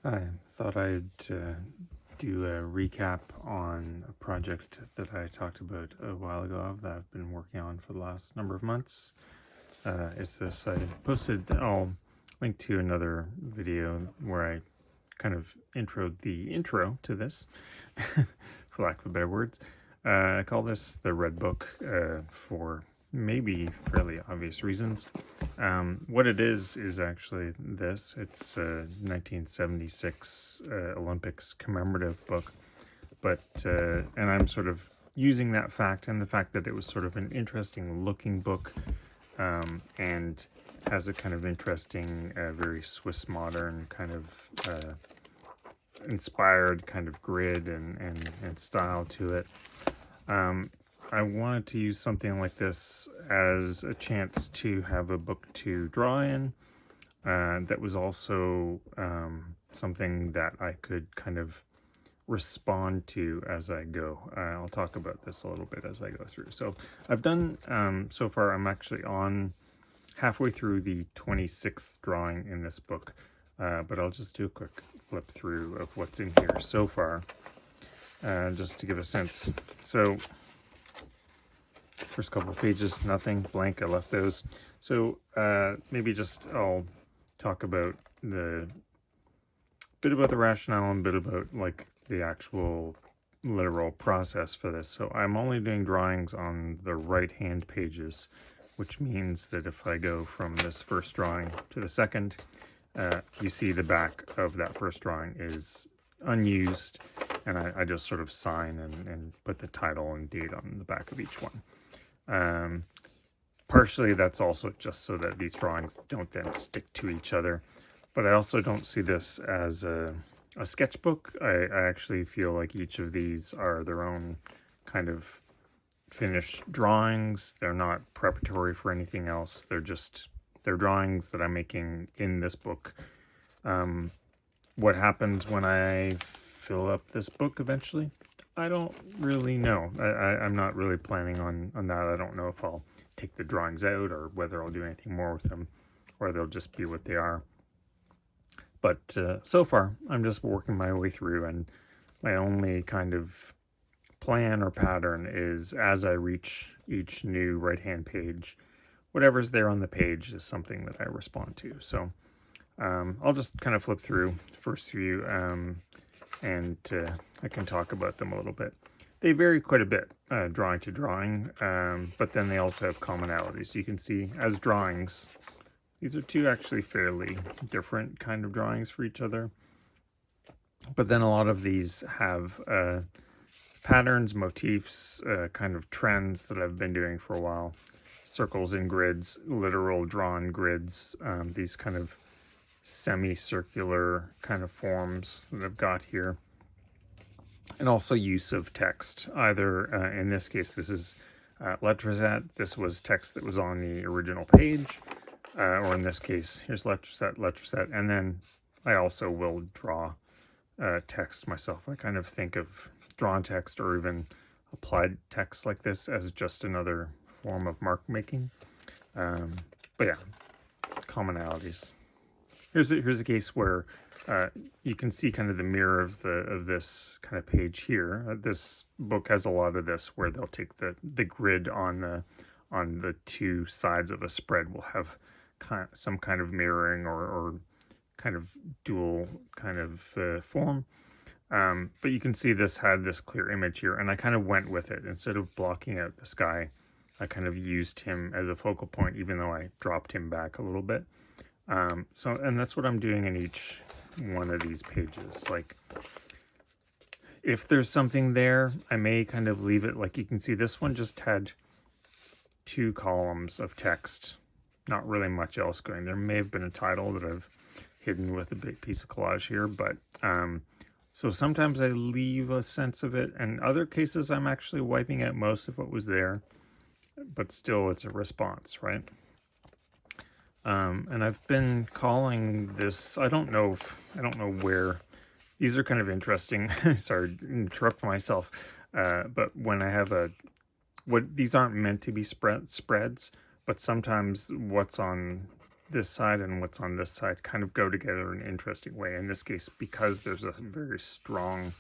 I thought I'd do a recap on a project that I talked about a while ago that I've been working on for the last number of months. It's this, I posted, I'll link to another video where I kind of introed the intro to this, for lack of better words. I call this the Red Book for maybe fairly obvious reasons. What it is actually this. It's a 1976 Olympics commemorative book, but and I'm sort of using that fact and the fact that it was sort of an interesting looking book, and has a kind of interesting, very Swiss modern kind of inspired kind of grid and style to it. I wanted to use something like this as a chance to have a book to draw in, that was also something that I could kind of respond to as I go. I'll talk about this a little bit as I go through. So I've done, so far, I'm actually on halfway through the 26th drawing in this book, but I'll just do a quick flip through of what's in here so far, just to give a sense. So first couple of pages, nothing, blank, I left those. So maybe just I'll talk about the bit about the rationale and a bit about like the actual literal process for this. So I'm only doing drawings on the right hand pages, which means that if I go from this first drawing to the second, you see the back of that first drawing is unused, and I just sort of sign and put the title and date on the back of each one. Partially that's also just so that these drawings don't then stick to each other, but I also don't see this as a sketchbook. I actually feel like each of these are their own kind of finished drawings. They're not preparatory for anything else. They're drawings that I'm making in this book. What happens when I fill up this book eventually, I don't really know. I'm not really planning on that. I don't know if I'll take the drawings out or whether I'll do anything more with them, or they'll just be what they are. But so far, I'm just working my way through, and my only kind of plan or pattern is as I reach each new right-hand page, whatever's there on the page is something that I respond to. So I'll just kind of flip through the first few, and I can talk about them a little bit. They vary quite a bit, drawing to drawing, but then they also have commonalities. You can see as drawings, these are two actually fairly different kind of drawings for each other. But then a lot of these have patterns, motifs, kind of trends that I've been doing for a while. Circles and grids, literal drawn grids, these kind of semicircular kind of forms that I've got here. And also use of text, either in this case, this is letraset. This was text that was on the original page, or in this case, here's letraset, and then I also will draw text myself. I kind of think of drawn text or even applied text like this as just another form of mark making. But yeah, commonalities. Here's a case where you can see kind of the mirror of this kind of page here. This book has a lot of this where they'll take the grid on the two sides of a spread will have some kind of mirroring or kind of dual kind of form. But you can see this had this clear image here, and I kind of went with it. Instead of blocking out the sky, I kind of used him as a focal point, even though I dropped him back a little bit. And that's what I'm doing in each one of these pages. Like, if there's something there, I may kind of leave it. Like, you can see this one just had 2 columns of text, not really much else going. There may have been a title that I've hidden with a big piece of collage here, but so sometimes I leave a sense of it, and other cases I'm actually wiping out most of what was there, but still it's a response, right? And I've been calling this, I don't know where, these are kind of interesting. Sorry to interrupt myself, but when I have these aren't meant to be spreads, but sometimes what's on this side and what's on this side kind of go together in an interesting way. In this case, because there's a very strong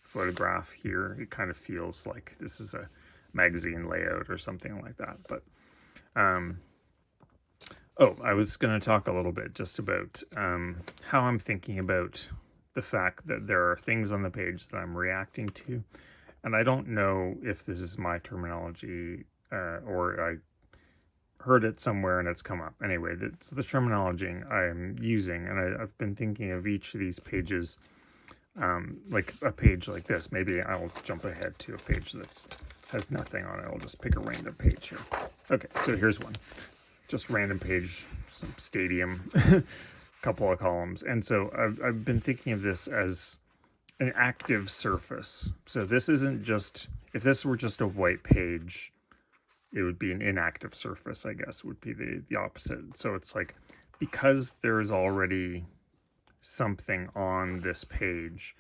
photograph here, it kind of feels like this is a magazine layout or something like that. But oh, I was going to talk a little bit just about how I'm thinking about the fact that there are things on the page that I'm reacting to, and I don't know if this is my terminology or I heard it somewhere and it's come up. Anyway, that's the terminology I'm using, and I've been thinking of each of these pages like a page like this. Maybe I'll jump ahead to a page that has nothing on it. I'll just pick a random page here. Okay, so here's one. Just random page, some stadium, couple of columns. And so I've been thinking of this as an active surface. So this isn't just, if this were just a white page, it would be an inactive surface, I guess, would be the opposite. So it's like, because there is already something on this page,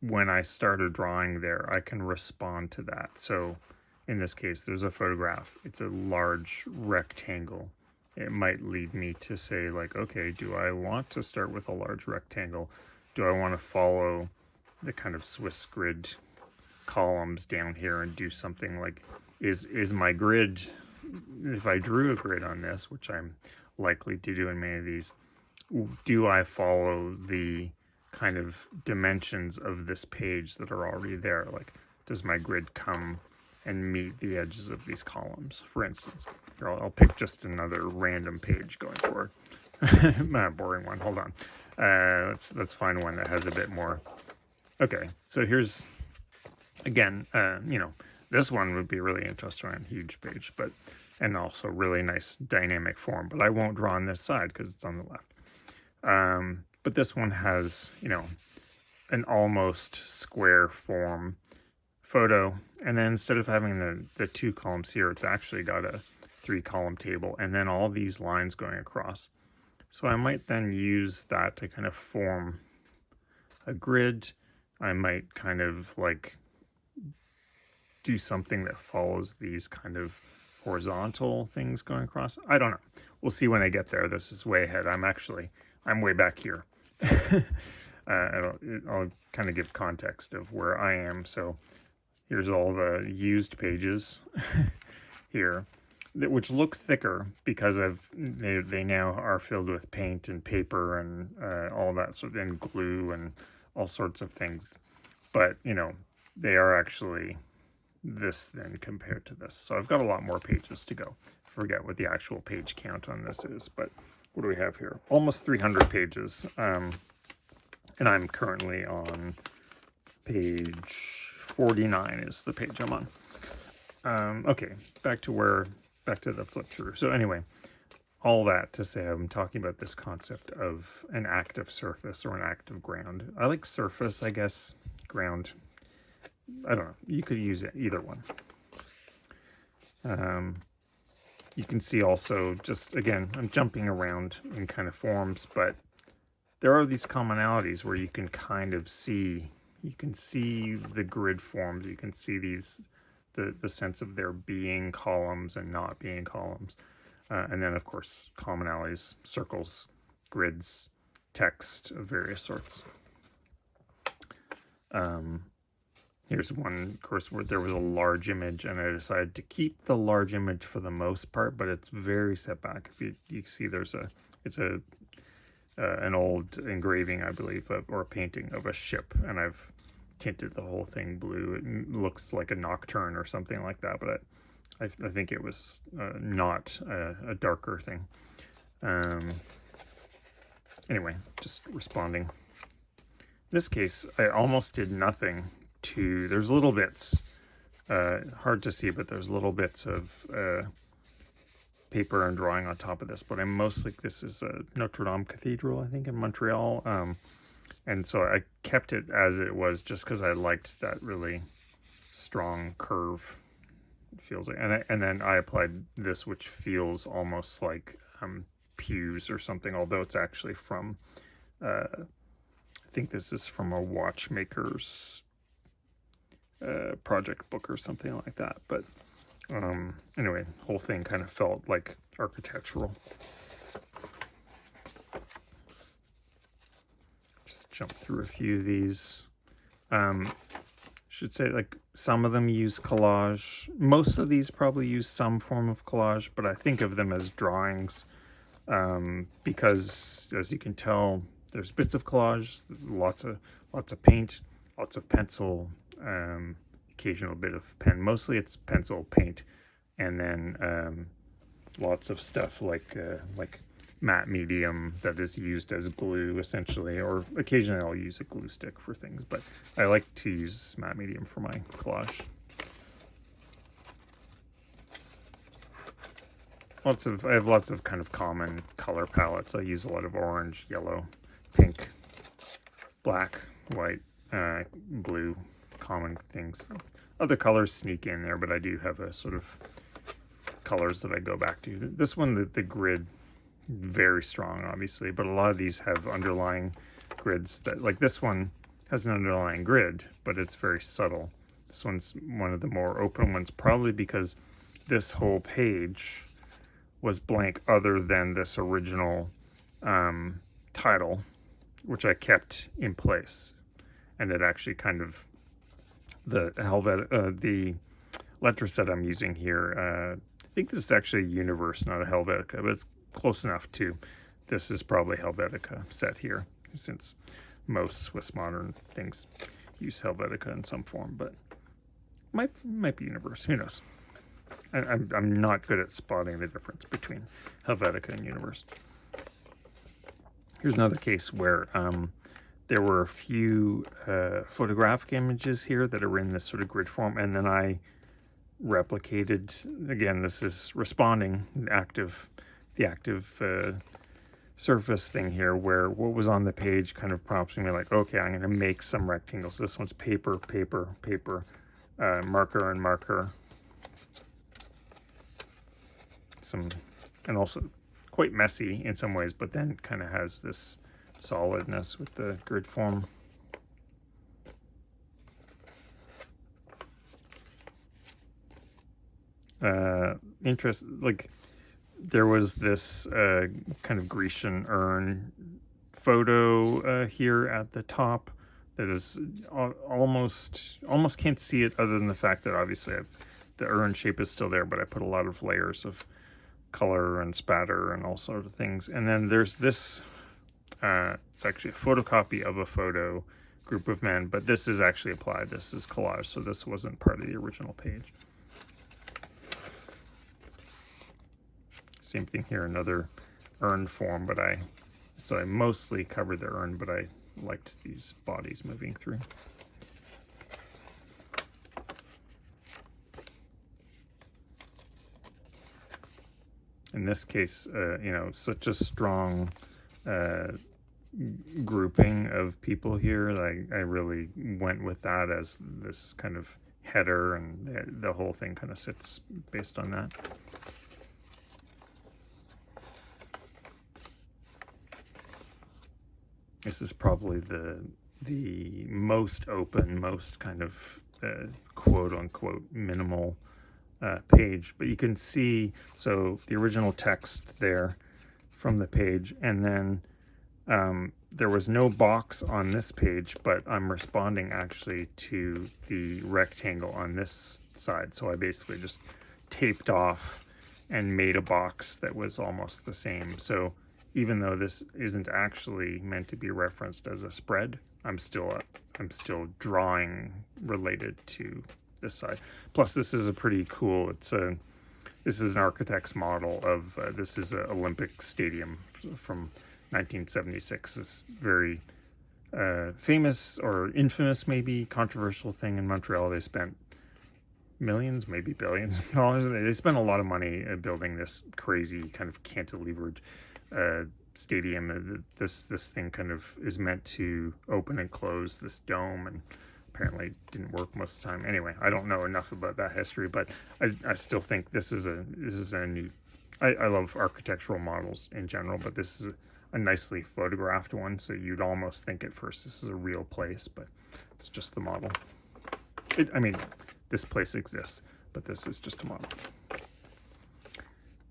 when I started drawing there, I can respond to that. So in this case, there's a photograph. It's a large rectangle. It might lead me to say, like, okay, do I want to start with a large rectangle? Do I want to follow the kind of Swiss grid columns down here and do something like, is my grid, if I drew a grid on this, which I'm likely to do in many of these, do I follow the kind of dimensions of this page that are already there? Like, does my grid come and meet the edges of these columns, for instance? Here, I'll pick just another random page going forward. Boring one. Hold on. Let's find one that has a bit more. Okay, so here's, again, this one would be really interesting on a huge page, but, and also really nice dynamic form, but I won't draw on this side because it's on the left. But this one has, an almost square form photo, and then instead of having the two columns here, it's actually got a 3-column table, and then all these lines going across. So I might then use that to kind of form a grid. I might kind of like do something that follows these kind of horizontal things going across. I don't know. We'll see when I get there. This is way ahead. I'm way back here. I'll kind of give context of where I am. So here's all the used pages here, which look thicker because they now are filled with paint and paper and all that sort of, and glue and all sorts of things. But they are actually this then compared to this. So I've got a lot more pages to go. Forget what the actual page count on this is, but what do we have here? Almost 300 pages. And I'm currently on page 49 is the page I'm on. Okay, back to the flip through. So anyway, all that to say, I'm talking about this concept of an active surface or an active ground. I like surface, I guess. Ground, I don't know. You could use it, either one. You can see also, just again, I'm jumping around in kind of forms, but there are these commonalities where you can kind of see, the grid forms, you can see these, the sense of there being columns and not being columns. And then, of course, commonalities, circles, grids, text of various sorts. Here's one, of course, where there was a large image, and I decided to keep the large image for the most part, but it's very set back. If you see, it's an old engraving, I believe, or a painting of a ship, and I've tinted the whole thing blue. It looks like a nocturne or something like that, but I think it was not a darker thing. Anyway, just responding. In this case, I almost did nothing to, there's little bits, hard to see, but there's little bits of paper and drawing on top of this, but I'm mostly, this is a Notre Dame Cathedral, I think, in Montreal, and so I kept it as it was just because I liked that really strong curve, it feels like, and then I applied this, which feels almost like pews or something, although it's actually from, I think this is from a watchmaker's project book or something like that, but anyway, whole thing kind of felt like architectural. jump through a few of these. Should say, like, some of them use collage. Most of these probably use some form of collage, but I think of them as drawings because, as you can tell, there's bits of collage, lots of paint, lots of pencil, occasional bit of pen. Mostly it's pencil, paint, and then lots of stuff like matte medium that is used as glue, essentially, or occasionally I'll use a glue stick for things, but I like to use matte medium for my collage. I have lots of kind of common color palettes. I use a lot of orange, yellow, pink, black, white, blue, common things. Other colors sneak in there, but I do have a sort of colors that I go back to. This one, the grid, very strong, obviously, but a lot of these have underlying grids that, like this one has an underlying grid, but it's very subtle. This one's one of the more open ones, probably because this whole page was blank other than this original title, which I kept in place. And it actually kind of, the letter set I'm using here, I think this is actually a Universe, not a Helvetica, but it's close enough to. This is probably Helvetica set here, since most Swiss modern things use Helvetica in some form, but might be Universe. Who knows? I'm not good at spotting the difference between Helvetica and Universe. Here's another case where there were a few photographic images here that are in this sort of grid form, and then I replicated. Again, this is responding, the active surface thing here, where what was on the page kind of prompts me, like, okay, I'm going to make some rectangles. This one's paper, paper, paper, marker and marker. And also quite messy in some ways, but then kind of has this solidness with the grid form. Like there was this kind of Grecian urn photo here at the top that is almost can't see it, other than the fact that obviously the urn shape is still there, but I put a lot of layers of color and spatter and all sorts of things. And then there's this, it's actually a photocopy of a photo, group of men, but this is actually applied. This is collage, so this wasn't part of the original page. Same thing here, another urn form, but I mostly covered the urn, but I liked these bodies moving through. In this case, such a strong grouping of people here. I really went with that as this kind of header, and the whole thing kind of sits based on that. This is probably the most open, most kind of quote unquote minimal page, but you can see, so the original text there from the page, and then there was no box on this page, but I'm responding actually to the rectangle on this side. So I basically just taped off and made a box that was almost the same. So even though this isn't actually meant to be referenced as a spread, I'm still drawing related to this side. Plus, this is a pretty cool. This is an architect's model of this is an Olympic Stadium from 1976. This very famous, or infamous, maybe controversial thing in Montreal. They spent millions, maybe billions of dollars. They spent a lot of money building this crazy kind of cantilevered stadium. This thing kind of is meant to open and close, this dome, and apparently didn't work most of the time. Anyway, I don't know enough about that history, but I still think this is a new. I love architectural models in general, but this is a nicely photographed one, so you'd almost think at first this is a real place, but it's just the model. I mean, this place exists, but this is just a model.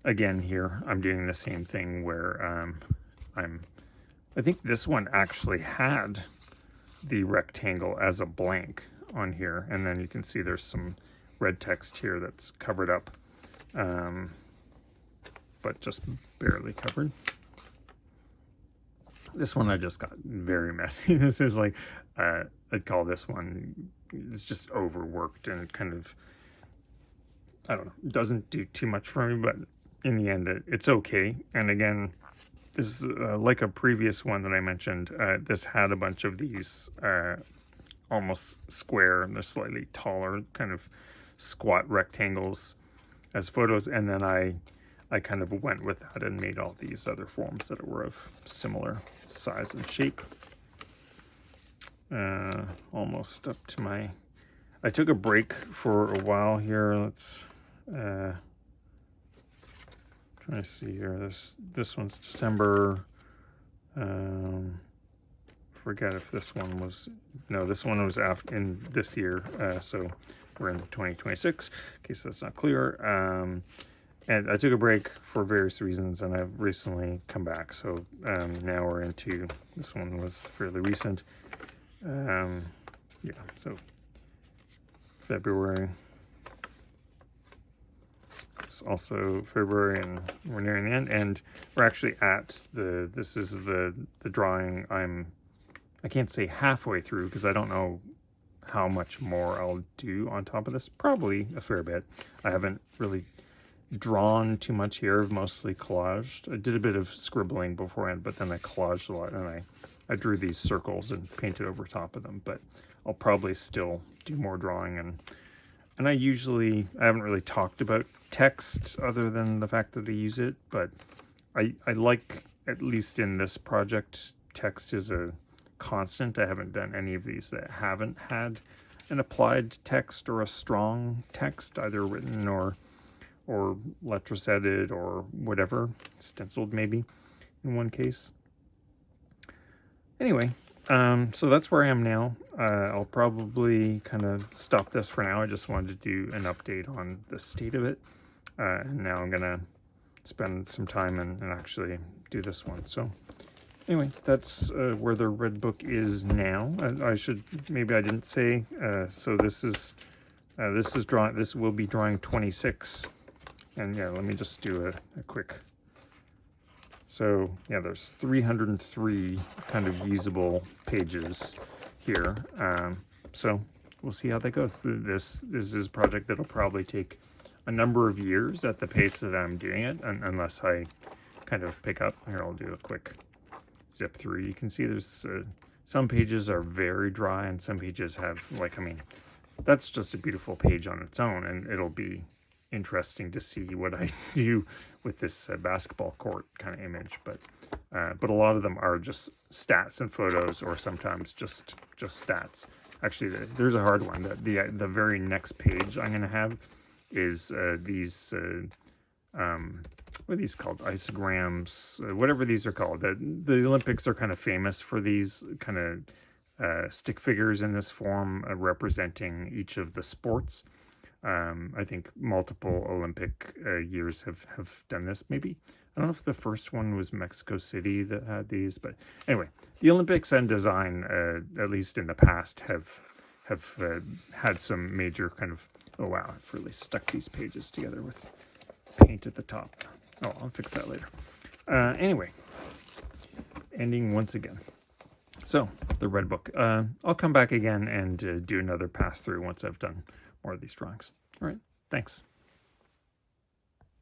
Again, here I'm doing the same thing where I think this one actually had the rectangle as a blank on here, and then you can see there's some red text here that's covered up, but just barely covered. This one I just got very messy. This is like, I'd call this one, it's just overworked and kind of, I don't know, doesn't do too much for me, but in the end, it's okay. And again, this is like a previous one that I mentioned. This had a bunch of these almost square, and they're slightly taller, kind of squat rectangles as photos, and then I kind of went with that and made all these other forms that were of similar size and shape. Almost up to my... I took a break for a while here. Let's try to see here. This one's December. Forget if this one was... No, this one was after in this year. So we're in 2026, in case that's not clear. And I took a break for various reasons, and I've recently come back. So now we're into, this one was fairly recent. Yeah, so February. It's also February, and we're nearing the end. And we're actually at this is the drawing I can't say halfway through, because I don't know how much more I'll do on top of this. Probably a fair bit. I haven't really drawn too much here. I've mostly collaged. I did a bit of scribbling beforehand, but then I collaged a lot, and I drew these circles and painted over top of them. But I'll probably still do more drawing, and I haven't really talked about text other than the fact that I use it, but I like, at least in this project, text is a constant. I haven't done any of these that haven't had an applied text or a strong text, either written or letters-headed or whatever, stenciled maybe in one case. Anyway, so that's where I am now. I'll probably kind of stop this for now. I just wanted to do an update on the state of it. And now I'm gonna spend some time and actually do this one. So anyway, that's where the red book is now. Maybe I didn't say, so this will be drawing 26. And yeah, let me just do a quick. So yeah, there's 303 kind of usable pages here. So we'll see how that goes. This is a project that'll probably take a number of years at the pace that I'm doing it, unless I kind of pick up. Here, I'll do a quick zip through. You can see there's some pages are very dry, and some pages have, like, I mean, that's just a beautiful page on its own, and it'll be interesting to see what I do with this basketball court kind of image. But a lot of them are just stats and photos, or sometimes just stats. Actually, there's a hard one. The very next page I'm going to have is these what are these called? Isograms, whatever these are called. The Olympics are kind of famous for these kind of stick figures in this form, representing each of the sports. I think multiple Olympic years have done this. Maybe, I don't know if the first one was Mexico City that had these, but anyway, the Olympics and design, at least in the past, have had some major kind of, oh wow, I've really stuck these pages together with paint at the top. Oh, I'll fix that later. Anyway, ending once again. So the red book. I'll come back again and do another pass through once I've done more of these drawings. All right, thanks.